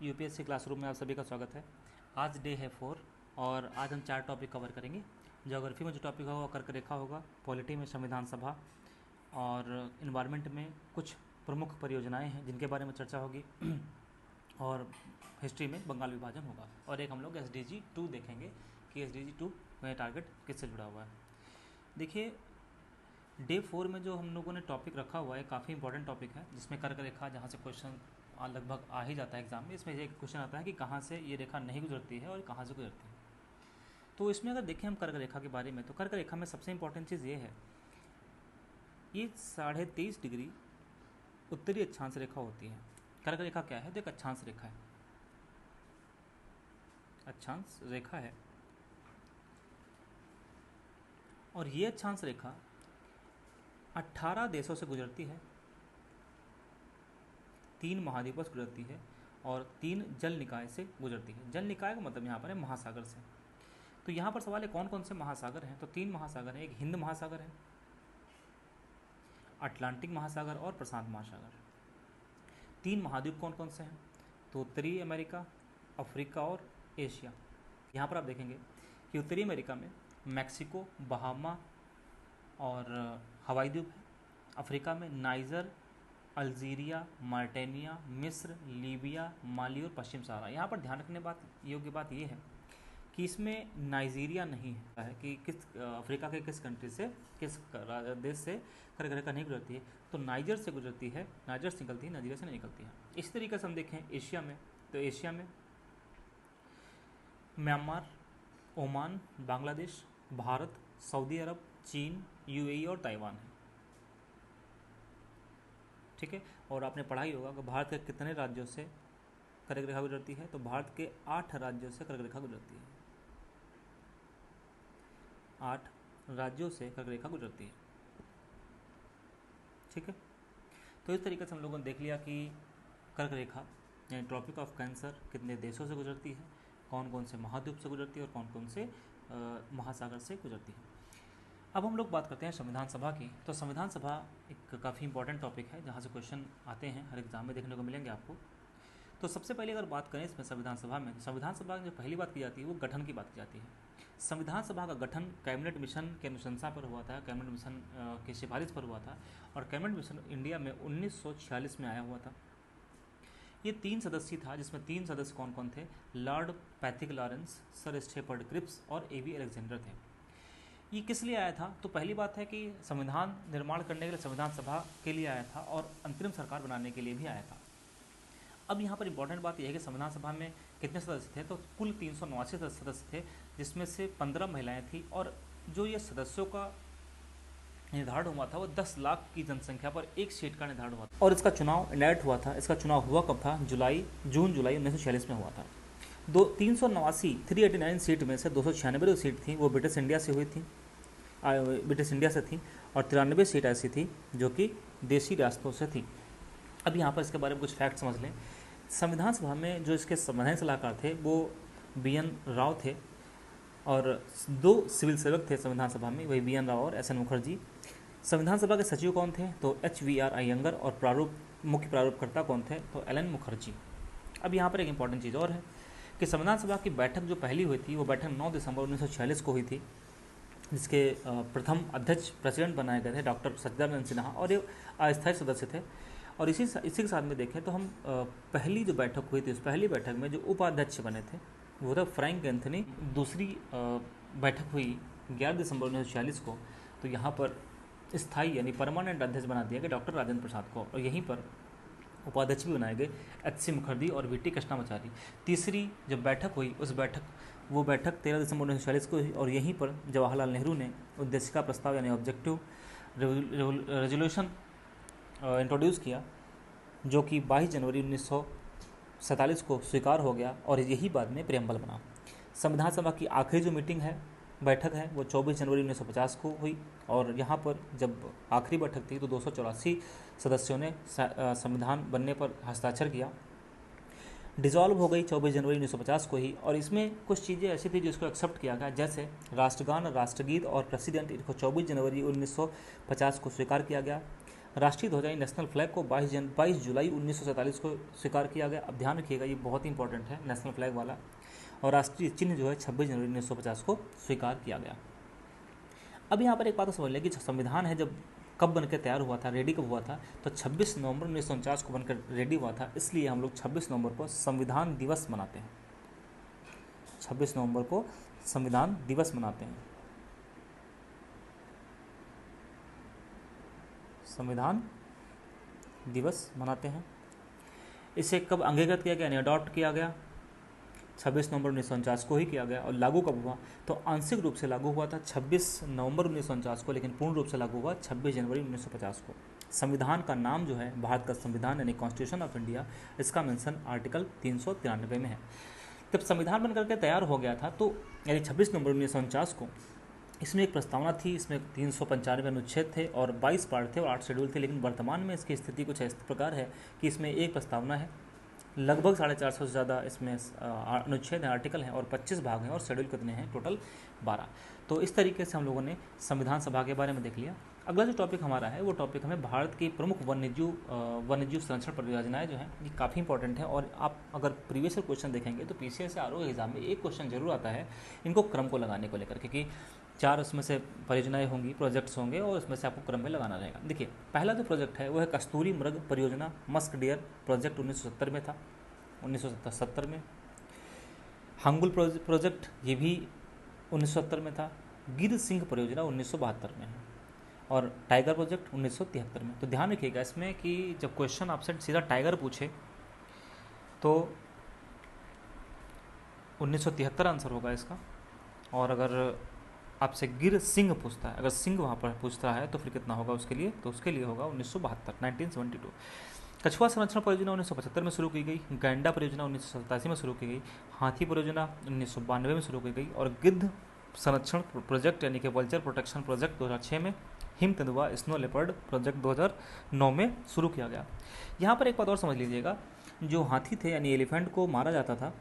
UPSC classroom में आप सभी का स्वागत है। आज डे है 4 और आज हम 4 टॉपिक कवर करेंगे। ज्योग्राफी में जो टॉपिक होगा वो कर्क रेखा होगा, पॉलिटी में संविधान सभा और इन्वायरमेंट में कुछ प्रमुख परियोजनाएं हैं जिनके बारे में चर्चा होगी और हिस्ट्री में बंगाल विभाजन होगा और एक हम लोग SDG 2 देखेंगे कि SDG 2 में टारगेट किससे जुड़ा हुआ है। देखिए, डे 4 में जो हम लोगों ने टॉपिक रखा हुआ है काफ़ी इंपॉर्टेंट टॉपिक है, जिसमें कर्क रेखा, जहाँ से क्वेश्चन लगभग आ ही जाता है एग्जाम में। इसमें एक क्वेश्चन आता है कि कहाँ से ये रेखा नहीं गुजरती है और कहाँ से गुजरती है। तो इसमें अगर देखें हम कर्क रेखा के बारे में, तो कर्क रेखा में सबसे इंपॉर्टेंट चीज़ ये है, ये 23.5 डिग्री उत्तरी अक्षांश रेखा होती है। कर्क रेखा क्या है? तो एक अक्षांश रेखा है, अक्षांश रेखा है। और ये अक्षांश रेखा 18 देशों से गुजरती है, 3 महाद्वीपों से गुजरती है और 3 जल निकाय से गुजरती है। जल निकाय का मतलब यहाँ पर है महासागर से। तो यहाँ पर सवाल है कौन कौन से महासागर हैं? तो 3 महासागर हैं। एक हिंद महासागर है, अटलांटिक महासागर और प्रशांत महासागर। 3 महाद्वीप कौन कौन से हैं? तो उत्तरी अमेरिका, अफ्रीका और एशिया। यहाँ पर आप देखेंगे कि उत्तरी अमेरिका में मैक्सिको, बहामा और हवाई द्वीप है। अफ्रीका में नाइजर, अल्जीरिया, मार्टेनिया, मिस्र, लीबिया, माली और पश्चिम सहारा। यहाँ पर ध्यान रखने योग्य बात ये है कि इसमें नाइजीरिया नहीं है कि किस अफ्रीका के किस कंट्री से, किस देश से कर्क रेखा नहीं गुजरती है। तो नाइजर से गुजरती है, नाइजर से निकलती है, नाइजीरिया से नहीं निकलती है। इस तरीके से हम देखें एशिया में, तो एशिया में Myanmar, Oman, Bangladesh, Bharat, Saudi Arab, चीन, UAE और ताइवान है। ठीक है। और आपने पढ़ा ही होगा कि भारत के कितने राज्यों से कर्क रेखा गुजरती है? तो भारत के 8 राज्यों से कर्क रेखा गुजरती है। 8 राज्यों से कर्क रेखा गुजरती है। ठीक है। तो इस तरीके से हम लोगों ने देख लिया कि कर्क रेखा यानी ट्रॉपिक ऑफ कैंसर कितने देशों से गुजरती है, कौन कौन से महाद्वीप से गुजरती है और कौन कौन से महासागर से गुजरती है। अब हम लोग बात करते हैं संविधान सभा की। तो संविधान सभा एक काफ़ी इंपॉर्टेंट टॉपिक है जहाँ से क्वेश्चन आते हैं, हर एग्जाम में देखने को मिलेंगे आपको। तो सबसे पहले अगर बात करें इसमें संविधान सभा में, संविधान सभा में जो पहली बात की जाती है वो गठन की बात की जाती है। संविधान सभा का गठन कैबिनेट मिशन के अनुशंसा पर हुआ था, कैबिनेट मिशन की सिफारिश पर हुआ था और कैबिनेट मिशन इंडिया में 1946 में आया हुआ था। ये 3 सदस्य था, जिसमें 3 सदस्य कौन कौन थे? Lord Pethick Lawrence, sir Stafford Cripps और A.V. अलेक्जेंडर थे। ये किस लिए आया था? तो पहली बात है कि संविधान निर्माण करने के लिए संविधान सभा के लिए आया था और अंतरिम सरकार बनाने के लिए भी आया था। अब यहाँ पर इंपॉर्टेंट बात यह है कि संविधान सभा में कितने सदस्य थे? तो कुल 389 सदस्य थे, जिसमें से 15 महिलाएं थी और जो ये सदस्यों का निर्धारण हुआ था वो 10 लाख की जनसंख्या पर एक सीट का निर्धारण हुआ था। और इसका चुनाव इनडायरेक्ट हुआ था। इसका चुनाव हुआ कब था? जून जुलाई 1946 में हुआ था। 389 सीट में से 296 जो सीट थी वो ब्रिटिश इंडिया से हुई थी, ब्रिटिश इंडिया से थी और 93 सीट ऐसी थी जो कि देशी रियासतों से थी। अब यहाँ पर इसके बारे में कुछ फैक्ट समझ लें। संविधान सभा में जो इसके संवैधानिक सलाहकार थे वो BN राव थे और 2 सिविल सेवक थे संविधान सभा में, वही BN राव और SN मुखर्जी। संविधान सभा के सचिव कौन थे? तो HVR अयंगर और मुख्य प्रारूपकर्ता कौन थे? तो LN मुखर्जी। अब यहाँ पर एक इंपॉर्टेंट चीज़ और है कि संविधान सभा की बैठक जो पहली हुई थी वो बैठक 9 दिसंबर 1946 को हुई थी, जिसके प्रथम अध्यक्ष प्रेसिडेंट बनाए गए थे डॉक्टर सच्चिदानंद सिन्हा और ये अस्थायी सदस्य थे। और इसी के साथ में देखें तो हम पहली जो बैठक हुई थी उस पहली बैठक में जो उपाध्यक्ष बने थे वो था फ्रैंक एंथनी। दूसरी बैठक हुई 11 दिसंबर 1946 को, तो यहाँ पर स्थायी यानी परमानेंट अध्यक्ष बना दिया गया डॉक्टर राजेंद्र प्रसाद को और यहीं पर उपाध्यक्ष भी बनाए गए HC मुखर्जी और VT कृष्णामाचारी। तीसरी जब बैठक हुई वो बैठक 13 दिसंबर 1946 को हुई और यहीं पर जवाहरलाल नेहरू ने उद्देशिका प्रस्ताव यानी ऑब्जेक्टिव रेजोल्यूशन इंट्रोड्यूस किया, जो कि 22 जनवरी 1947 को स्वीकार हो गया और यही बाद में प्रेम्बल बना। संविधान सभा की आखिरी जो बैठक है वो 24 जनवरी 1950 को हुई और यहाँ पर जब आखिरी बैठक थी तो 284 सदस्यों ने संविधान बनने पर हस्ताक्षर किया। डिसॉल्व हो गई 24 जनवरी 1950 को ही और इसमें कुछ चीज़ें ऐसी थी जिसको एक्सेप्ट किया गया, जैसे राष्ट्रगान, राष्ट्रगीत और प्रेसिडेंट, इनको 24 जनवरी 1950 को स्वीकार किया गया। राष्ट्रीय ध्वज यानी नेशनल फ्लैग को 22 जुलाई 1947 को स्वीकार किया गया। अब ध्यान रखिएगा, ये बहुत ही इंपॉर्टेंट है नेशनल फ्लैग वाला। और राष्ट्रीय चिन्ह जो है 26 जनवरी 1950 को स्वीकार किया गया। अब यहाँ पर एक बात समझ लें कि संविधान है जब कब बनकर तैयार हुआ था, रेडी कब हुआ था, तो 26 नवंबर 1949 को बनकर रेडी हुआ था। इसलिए हम लोग 26 नवंबर को संविधान दिवस मनाते हैं। 26 नवंबर को संविधान दिवस मनाते हैं। संविधान दिवस मनाते हैं। इसे कब अंगीकृत किया गया, यानी अडॉप्ट किया गया? 26 नवंबर 1949 को ही किया गया। और लागू कब हुआ? तो आंशिक रूप से लागू हुआ था 26 नवंबर 1949 को, लेकिन पूर्ण रूप से लागू हुआ 26 जनवरी 1950 को। संविधान का नाम जो है भारत का संविधान यानी कॉन्स्टिट्यूशन ऑफ इंडिया, इसका मेंशन आर्टिकल 393 में है। जब संविधान बनकर के तैयार हो गया था तो यानी 26 नवंबर 1949 को, इसमें एक प्रस्तावना थी, इसमें 395 अनुच्छेद थे और 22 पार्ट थे और 8 शेड्यूल थे। लेकिन वर्तमान में इसकी स्थिति कुछ इस प्रकार है कि इसमें एक प्रस्तावना है, लगभग 450 से ज़्यादा इसमें अनुच्छेद हैं, आर्टिकल हैं और 25 भाग हैं और शेड्यूल कितने हैं? टोटल 12। तो इस तरीके से हम लोगों ने संविधान सभा के बारे में देख लिया। अगला जो टॉपिक हमारा है वो टॉपिक हमें भारत की प्रमुख वन्यजीव संरक्षण परियोजनाएं जो हैं, ये काफ़ी इंपॉर्टेंट है। और आप अगर प्रीवियस क्वेश्चन देखेंगे तो पीसीएस या आरओ एग्जाम में एक क्वेश्चन जरूर आता है इनको क्रम को लगाने को लेकर, क्योंकि 4 उसमें से परियोजनाएं होंगी, प्रोजेक्ट्स होंगे और उसमें से आपको क्रम में लगाना रहेगा। देखिए, पहला जो प्रोजेक्ट है वो है कस्तूरी मृग परियोजना, मस्क डियर प्रोजेक्ट 1970 में था, 1970 में। हंगुल प्रोजेक्ट ये भी 1970 में था। गिर सिंह परियोजना 1972 में है और टाइगर प्रोजेक्ट 1973 में। तो ध्यान रखिएगा इसमें कि जब क्वेश्चन आपसे सीधा टाइगर पूछे तो 1973 आंसर होगा इसका, और अगर आपसे गिर सिंह पूछता है, अगर सिंह वहाँ पर पूछता है तो फिर कितना होगा उसके लिए? तो उसके लिए होगा 1972। कछुआ संरक्षण परियोजना 1975 में शुरू की गई। गैंडा परियोजना 1987 में शुरू की गई। हाथी परियोजना 1992 में शुरू की गई और गिद्ध संरक्षण प्रोजेक्ट यानी कि वल्चर प्रोटेक्शन प्रोजेक्ट 2006 में। हिम तेंदुआ स्नो लेपर्ड प्रोजेक्ट 2009 में शुरू किया गया। यहाँ पर एक बात और समझ लीजिएगा, जो हाथी थे यानी एलिफेंट को मारा जाता था,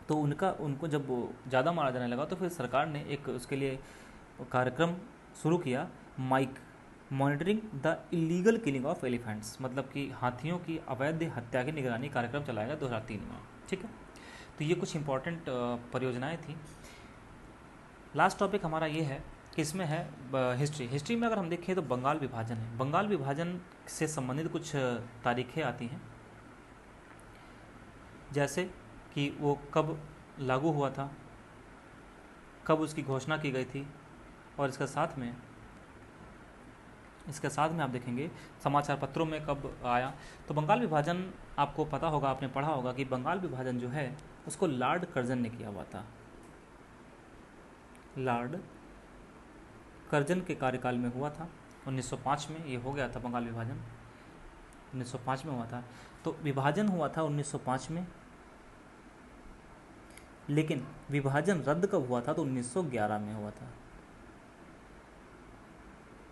तो उनको जब ज़्यादा मारा जाने लगा तो फिर सरकार ने एक उसके लिए कार्यक्रम शुरू किया, monitoring the illegal killing of elephants, मतलब कि हाथियों की अवैध हत्या की निगरानी कार्यक्रम चलाया गया 2003 में। ठीक है, तो ये कुछ इंपॉर्टेंट परियोजनाएं थी। लास्ट टॉपिक हमारा ये है कि इसमें है हिस्ट्री में अगर हम देखें तो बंगाल विभाजन है। बंगाल विभाजन से संबंधित कुछ तारीखें आती हैं, जैसे कि वो कब लागू हुआ था, कब उसकी घोषणा की गई थी, और इसके साथ में आप देखेंगे समाचार पत्रों में कब आया। तो बंगाल विभाजन आपको पता होगा, आपने पढ़ा होगा कि बंगाल विभाजन जो है उसको लॉर्ड कर्जन ने किया हुआ था। लॉर्ड कर्जन के कार्यकाल में हुआ था, 1905 में ये हो गया था बंगाल विभाजन, 1905 में हुआ था। तो विभाजन हुआ था 1905 में, लेकिन विभाजन रद्द कब हुआ था? तो 1911 में हुआ था।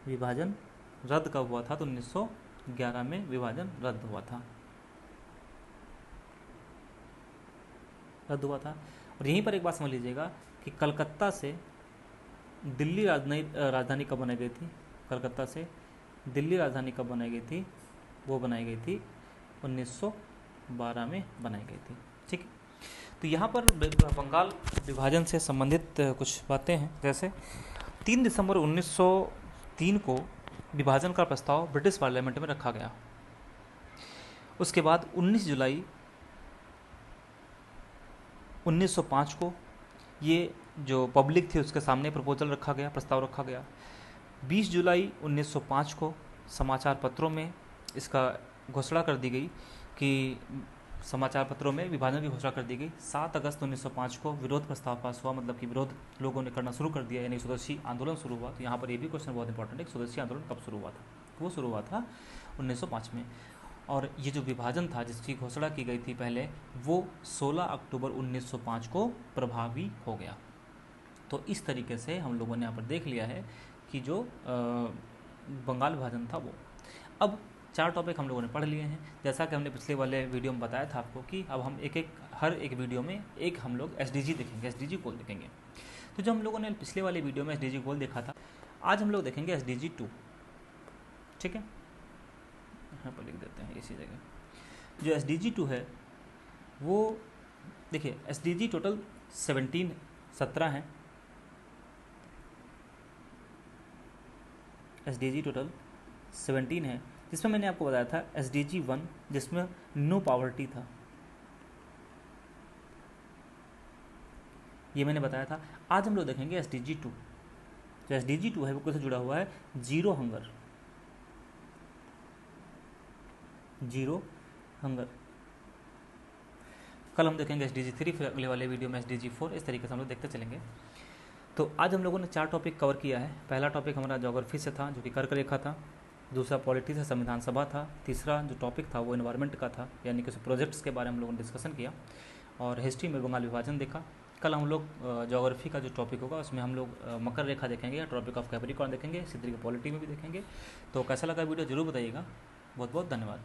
विभाजन रद्द कब हुआ था? तो 1911 में विभाजन रद्द हुआ था। और यहीं पर एक बात समझ लीजिएगा कि कलकत्ता से दिल्ली राजधानी कब बनाई गई थी? कलकत्ता से दिल्ली राजधानी कब बनाई गई थी? वो बनाई गई थी 1912 में बनाई गई थी। ठीक है, तो यहाँ पर बंगाल विभाजन से संबंधित कुछ बातें हैं, जैसे 3 दिसंबर 1903 को विभाजन का प्रस्ताव ब्रिटिश पार्लियामेंट में रखा गया। उसके बाद 19 जुलाई 1905 को ये जो पब्लिक थी उसके सामने प्रपोजल रखा गया, प्रस्ताव रखा गया। 20 जुलाई 1905 को समाचार पत्रों में इसका घोषणा कर दी गई कि समाचार पत्रों में विभाजन की घोषणा कर दी गई। 7 अगस्त 1905 को विरोध प्रस्ताव पास हुआ, मतलब कि विरोध लोगों ने करना शुरू कर दिया, यानी स्वदेशी आंदोलन शुरू हुआ। तो यहाँ पर ये भी क्वेश्चन बहुत इंपॉर्टेंट है, स्वदेशी आंदोलन कब शुरू हुआ था? वो शुरू हुआ था 1905 में। और ये जो विभाजन था जिसकी घोषणा की गई थी पहले, वो 16 अक्टूबर 1905 को प्रभावी हो गया। तो इस तरीके से हम लोगों ने यहाँ पर देख लिया है कि जो बंगाल विभाजन था वो। अब 4 टॉपिक हम लोगों ने पढ़ लिए हैं। जैसा कि हमने पिछले वाले वीडियो में बताया था आपको कि अब हम हर एक वीडियो में एक हम लोग SDG देखेंगे, SDG गोल देखेंगे। तो जो हम लोगों ने पिछले वाले वीडियो में SDG गोल देखा था, आज हम लोग देखेंगे SDG 2। ठीक है, यहाँ पर लिख देते हैं इसी जगह। जो SDG 2 है वो देखिए, SDG टोटल 17 हैं। SDG टोटल 17 है, जिसमें मैंने आपको बताया था SDG 1 जिसमें नो पॉवर्टी था, ये मैंने बताया था। आज हम लोग देखेंगे SDG 2। जो SDG 2 है वो कैसे जुड़ा हुआ है, जीरो हंगर। कल हम देखेंगे SDG 3, फिर अगले वाले वीडियो में SDG 4, इस तरीके से हम लोग देखते चलेंगे। तो आज हम लोगों ने 4 टॉपिक कवर किया है। पहला टॉपिक हमारा ज्योग्राफी से था, जो कि कर्क रेखा था। दूसरा पॉलिटी से संविधान सभा था। तीसरा जो टॉपिक था वो एनवायरनमेंट का था, यानी कि प्रोजेक्ट्स के बारे में हम लोगों ने डिस्कशन किया। और हिस्ट्री में बंगाल विभाजन देखा। कल हम लोग ज्योग्राफी का जो टॉपिक होगा उसमें हम लोग मकर रेखा देखेंगे या ट्रॉपिक ऑफ कैप्रिकॉर्न देखेंगे, इसी तरीके पॉलिटी में भी देखेंगे। तो कैसा लगा वीडियो जरूर बताइएगा। बहुत बहुत धन्यवाद।